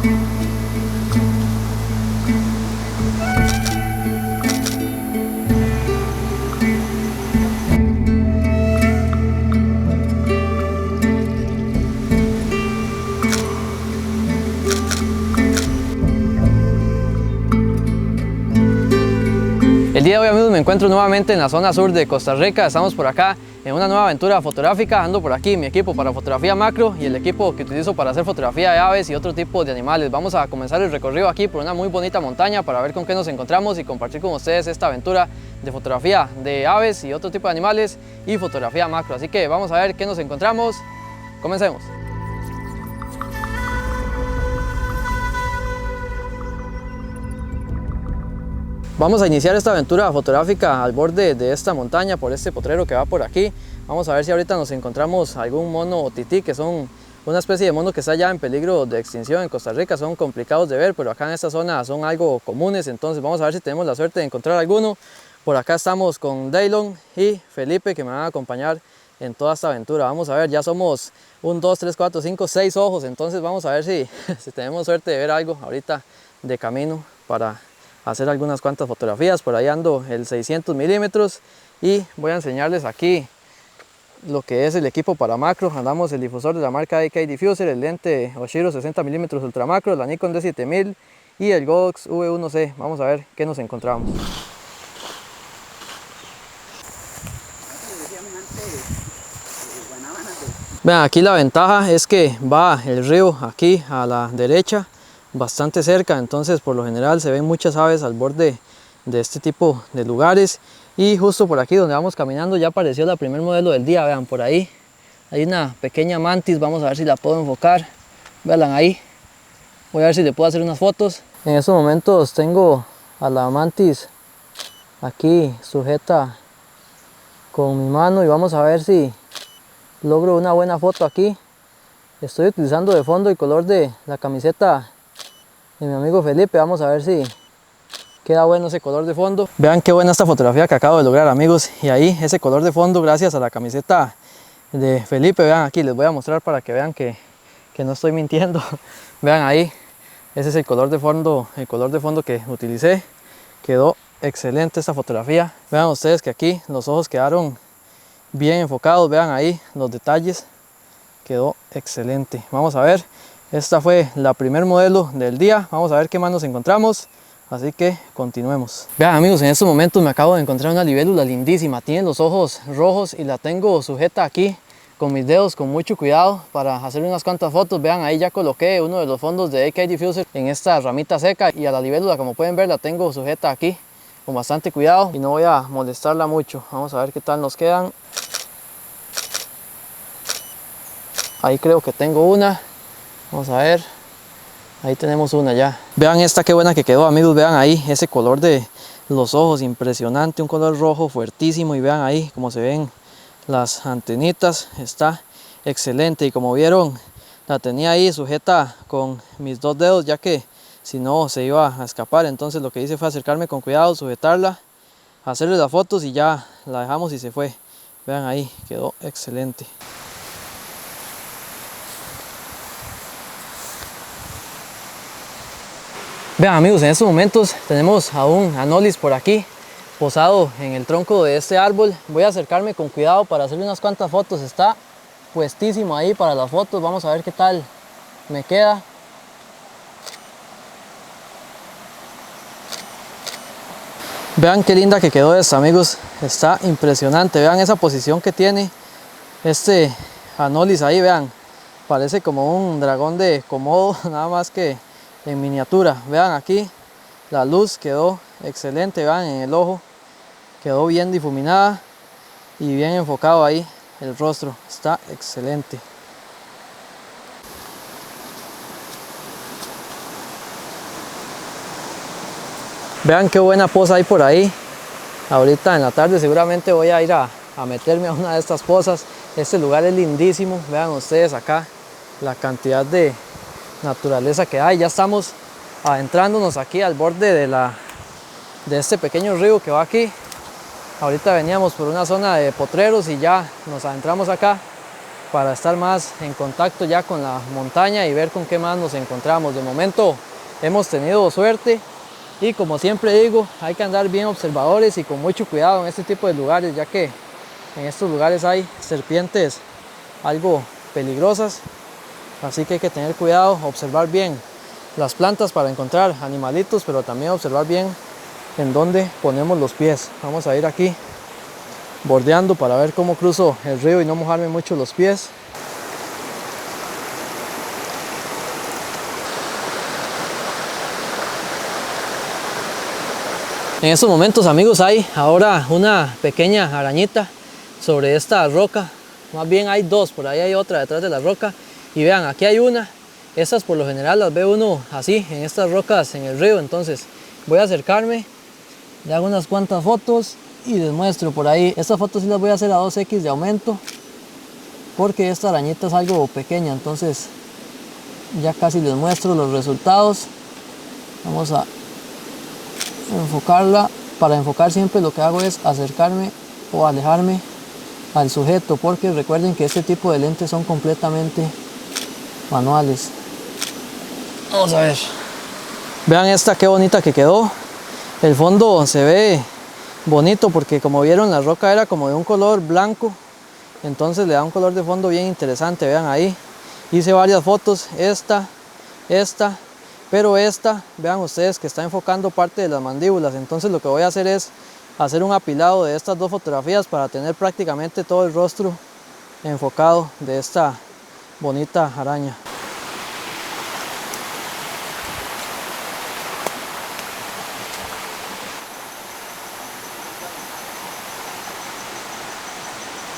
El día de hoy, amigos, me encuentro nuevamente en la zona sur de Costa Rica. Estamos por acá en una nueva aventura fotográfica. Ando por aquí mi equipo para fotografía macro y el equipo que utilizo para hacer fotografía de aves y otro tipo de animales. Vamos a comenzar el recorrido aquí por una muy bonita montaña para ver con qué nos encontramos y compartir con ustedes esta aventura de fotografía de aves y otro tipo de animales y fotografía macro. Así que vamos a ver qué nos encontramos. Comencemos. Vamos a iniciar esta aventura fotográfica al borde de esta montaña por este potrero que va por aquí. Vamos a ver si ahorita nos encontramos algún mono tití, que son una especie de mono que está ya en peligro de extinción en Costa Rica. Son complicados de ver, pero acá en esta zona son algo comunes, entonces vamos a ver si tenemos la suerte de encontrar alguno. Por acá estamos con Daylon y Felipe, que me van a acompañar en toda esta aventura. Vamos a ver, ya somos 1, 2, 3, 4, 5, 6 ojos, entonces vamos a ver si tenemos suerte de ver algo ahorita de camino para hacer algunas cuantas fotografías. Por ahí ando el 600 milímetros y voy a enseñarles aquí lo que es el equipo para macro. Andamos el difusor de la marca AK Diffuser, el lente Oshiro 60 milímetros ultra macro, la Nikon D7000 y el Godox V1C. Vamos a ver qué nos encontramos. Vean, aquí la ventaja es que va el río aquí a la derecha, bastante cerca, entonces por lo general se ven muchas aves al borde de este tipo de lugares. Y justo por aquí donde vamos caminando ya apareció la primer modelo del día. Vean, por ahí hay una pequeña mantis, vamos a ver si la puedo enfocar. Vean ahí, voy a ver si le puedo hacer unas fotos. En estos momentos tengo a la mantis aquí sujeta con mi mano y vamos a ver si logro una buena foto aquí. Estoy utilizando de fondo el color de la camiseta de mi amigo Felipe. Vamos a ver si queda bueno ese color de fondo. Vean qué buena esta fotografía que acabo de lograr, amigos. Y ahí ese color de fondo gracias a la camiseta de Felipe. Vean aquí, les voy a mostrar para que vean que no estoy mintiendo. Vean ahí, ese es el color de fondo que utilicé. Quedó excelente esta fotografía. Vean ustedes que aquí los ojos quedaron bien enfocados. Vean ahí los detalles, quedó excelente. Vamos a ver, esta fue la primer modelo del día. Vamos a ver qué más nos encontramos, así que continuemos. Vean, amigos, en estos momentos me acabo de encontrar una libélula lindísima. Tiene los ojos rojos y la tengo sujeta aquí con mis dedos con mucho cuidado para hacer unas cuantas fotos. Vean, ahí ya coloqué uno de los fondos de AK Diffuser en esta ramita seca y a la libélula, como pueden ver, la tengo sujeta aquí con bastante cuidado y no voy a molestarla mucho. Vamos a ver qué tal nos quedan. Ahí creo que tengo una. Vamos a ver. Ahí tenemos una ya. Vean esta qué buena que quedó, amigos. Vean ahí ese color de los ojos, impresionante. Un color rojo fuertísimo. Y vean ahí cómo se ven las antenitas. Está excelente. Y como vieron, la tenía ahí sujeta con mis dos dedos, ya que si no se iba a escapar. Entonces lo que hice fue acercarme con cuidado, sujetarla, hacerle las fotos y ya la dejamos y se fue. Vean ahí, quedó excelente. Vean, amigos, en estos momentos tenemos a un Anolis por aquí posado en el tronco de este árbol. Voy a acercarme con cuidado para hacerle unas cuantas fotos. Está puestísimo ahí para las fotos. Vamos a ver qué tal me queda. Vean qué linda que quedó esta, amigos. Está impresionante. Vean esa posición que tiene este Anolis ahí. Vean, parece como un dragón de Komodo, nada más que en miniatura. Vean aquí, la luz quedó excelente. Vean en el ojo, quedó bien difuminada y bien enfocado ahí el rostro. Está excelente. Vean qué buena poza hay por ahí. Ahorita en la tarde seguramente voy a ir a meterme a una de estas pozas. Este lugar es lindísimo. Vean ustedes acá la cantidad de naturaleza que hay. Ya estamos adentrándonos aquí al borde de este pequeño río que va aquí. Ahorita veníamos por una zona de potreros y ya nos adentramos acá. para estar más en contacto ya con la montaña y ver con qué más nos encontramos. De momento hemos tenido suerte y, como siempre digo, hay que andar bien observadores y con mucho cuidado en este tipo de lugares, ya que en estos lugares hay serpientes algo peligrosas, así que hay que tener cuidado, observar bien las plantas para encontrar animalitos, pero también observar bien en dónde ponemos los pies. Vamos a ir aquí bordeando para ver cómo cruzo el río y no mojarme mucho los pies. En estos momentos, amigos, hay ahora una pequeña arañita sobre esta roca. Más bien hay dos, por ahí hay otra detrás de la roca. Y vean, aquí hay una. Estas por lo general las ve uno así, en estas rocas en el río. Entonces voy a acercarme, le hago unas cuantas fotos y les muestro por ahí. Estas fotos sí las voy a hacer a 2x de aumento, porque esta arañita es algo pequeña. Entonces ya casi les muestro los resultados. Vamos a enfocarla. Para enfocar siempre lo que hago es acercarme o alejarme al sujeto, porque recuerden que este tipo de lentes son completamente manuales. Vamos a ver. Vean esta, qué bonita que quedó. El fondo se ve bonito porque, como vieron, la roca era como de un color blanco, entonces le da un color de fondo bien interesante. Vean ahí, hice varias fotos, esta, pero esta, vean ustedes que está enfocando parte de las mandíbulas. Entonces lo que voy a hacer es hacer un apilado de estas dos fotografías para tener prácticamente todo el rostro enfocado de esta bonita araña.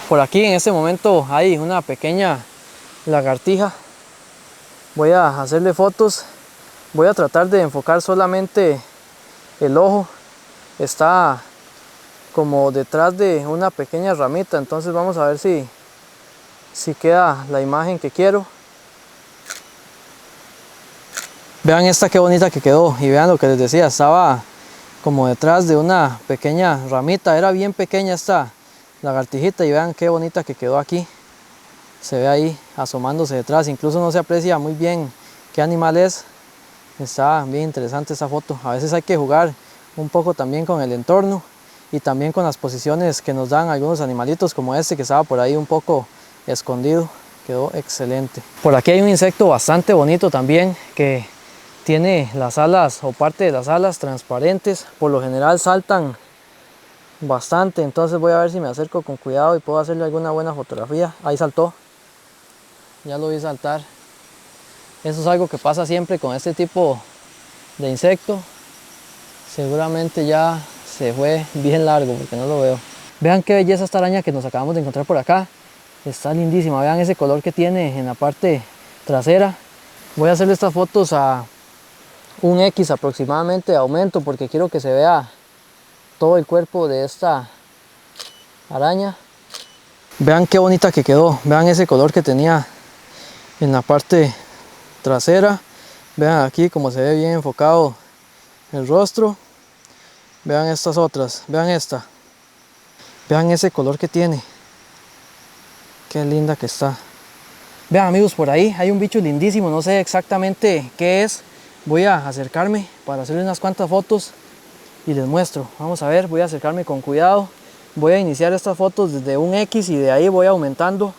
Por aquí en este momento hay una pequeña lagartija. Voy a hacerle fotos. Voy a tratar de enfocar solamente el ojo. Está como detrás de una pequeña ramita, entonces vamos a ver si queda la imagen que quiero. Vean esta qué bonita que quedó, y vean lo que les decía, estaba como detrás de una pequeña ramita, era bien pequeña esta lagartijita, y vean qué bonita que quedó aquí. Se ve ahí asomándose detrás, incluso no se aprecia muy bien qué animal es. Está bien interesante esta foto. A veces hay que jugar un poco también con el entorno y también con las posiciones que nos dan algunos animalitos, como este que estaba por ahí un poco escondido. Quedó excelente. Por aquí hay un insecto bastante bonito también, que tiene las alas o parte de las alas transparentes. Por lo general saltan bastante, entonces voy a ver si me acerco con cuidado y puedo hacerle alguna buena fotografía. Ahí saltó, ya lo vi saltar. Eso es algo que pasa siempre con este tipo de insecto. Seguramente ya se fue bien largo porque no lo veo. Vean qué belleza esta araña que nos acabamos de encontrar por acá. Está lindísima, vean ese color que tiene en la parte trasera. Voy a hacerle estas fotos a un X aproximadamente de aumento, porque quiero que se vea todo el cuerpo de esta araña. Vean qué bonita que quedó, vean ese color que tenía en la parte trasera. Vean aquí cómo se ve bien enfocado el rostro. Vean estas otras, vean esta, vean ese color que tiene, qué linda que está. Vean, amigos, por ahí hay un bicho lindísimo, no sé exactamente qué es. Voy a acercarme para hacerle unas cuantas fotos y les muestro. Vamos a ver, voy a acercarme con cuidado. Voy a iniciar estas fotos desde un X y de ahí voy aumentando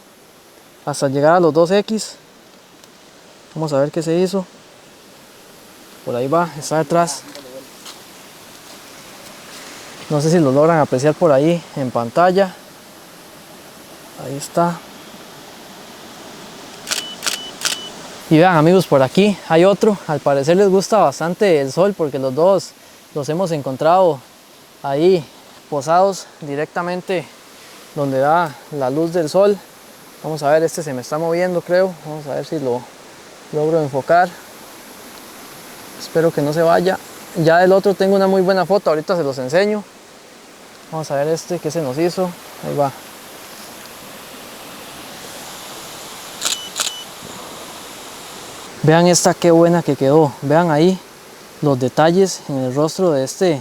hasta llegar a los 2X. Vamos a ver qué se hizo. Por ahí va, está detrás. No sé si lo logran apreciar por ahí en pantalla. Ahí está. Y vean, amigos, por aquí hay otro. Al parecer les gusta bastante el sol, porque los dos los hemos encontrado ahí posados directamente donde da la luz del sol. Vamos a ver, este se me está moviendo, creo. Vamos a ver si lo logro enfocar. Espero que no se vaya. Ya del otro tengo una muy buena foto, ahorita se los enseño. Vamos a ver este que se nos hizo. Ahí va. Vean esta qué buena que quedó. Vean ahí los detalles en el rostro de este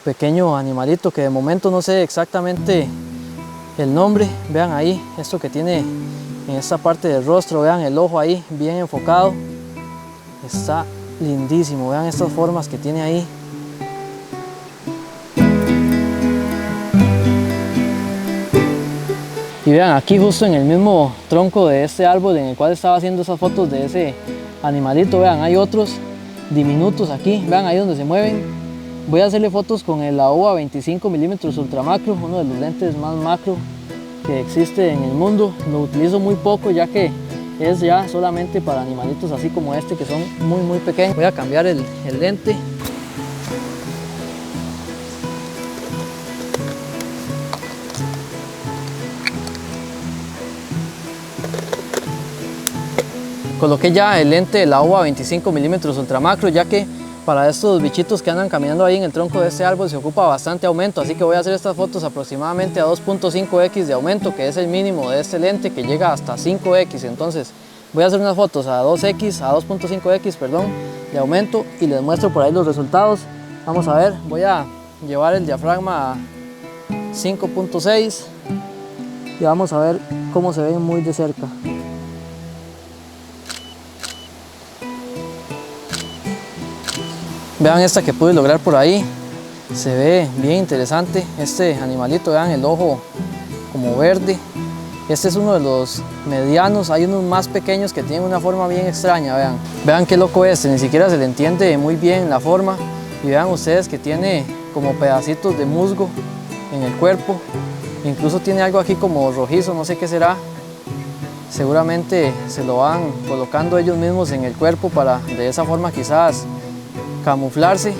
pequeño animalito, que de momento no sé exactamente el nombre. Vean ahí esto que tiene en esta parte del rostro, vean el ojo ahí bien enfocado, está lindísimo, vean estas formas que tiene ahí. Y vean aquí justo en el mismo tronco de este árbol en el cual estaba haciendo esas fotos de ese animalito, vean, hay otros diminutos aquí, vean ahí donde se mueven. Voy a hacerle fotos con el AOA 25 mm Ultra Macro, uno de los lentes más macro que existe en el mundo. Lo utilizo muy poco ya que es ya solamente para animalitos así como este que son muy pequeños. Voy a cambiar el lente. Coloqué ya el lente de la AOA 25 mm Ultra Macro, ya que para estos bichitos que andan caminando ahí en el tronco de este árbol se ocupa bastante aumento, así que voy a hacer estas fotos aproximadamente a 2.5x de aumento, que es el mínimo de este lente, que llega hasta 5x. Entonces voy a hacer unas fotos a 2x, a 2.5x, perdón, de aumento, y les muestro por ahí los resultados. Vamos a ver, voy a llevar el diafragma a 5.6 y vamos a ver cómo se ven muy de cerca. Vean esta que pude lograr por ahí, se ve bien interesante este animalito, vean el ojo como verde. Este es uno de los medianos, hay unos más pequeños que tienen una forma bien extraña, vean qué loco este, ni siquiera se le entiende muy bien la forma. Y vean ustedes que tiene como pedacitos de musgo en el cuerpo, incluso tiene algo aquí como rojizo, no sé qué será. Seguramente se lo van colocando ellos mismos en el cuerpo para de esa forma quizás camuflarse.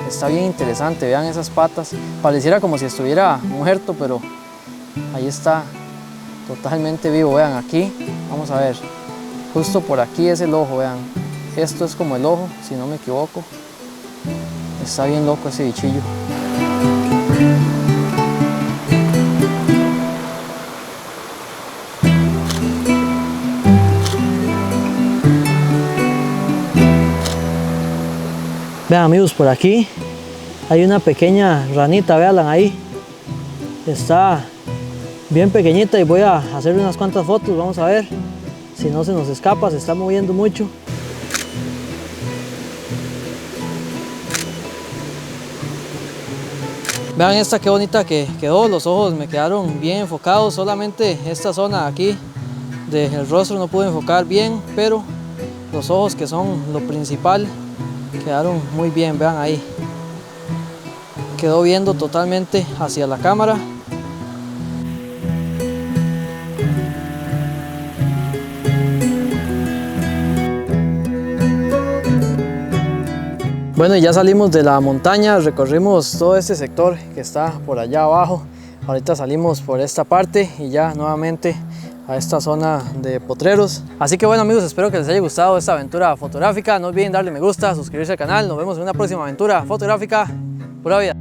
Está bien interesante, vean esas patas, pareciera como si estuviera muerto, pero ahí está totalmente vivo. Vean aquí, vamos a ver, justo por aquí es el ojo, vean, esto es como el ojo, si no me equivoco. Está bien loco ese bichillo. Vean amigos, por aquí hay una pequeña ranita, véanla ahí. Está bien pequeñita y voy a hacerle unas cuantas fotos, vamos a ver si no se nos escapa, se está moviendo mucho. Vean esta qué bonita que quedó, los ojos me quedaron bien enfocados, solamente esta zona aquí del rostro no pude enfocar bien, pero los ojos, que son lo principal, quedaron muy bien, vean ahí. Quedó viendo totalmente hacia la cámara. Bueno, y ya salimos de la montaña, recorrimos todo este sector que está por allá abajo. Ahorita salimos por esta parte y ya nuevamente a esta zona de potreros. Así que bueno amigos, espero que les haya gustado esta aventura fotográfica. No olviden darle me gusta, suscribirse al canal. Nos vemos en una próxima aventura fotográfica. Pura vida.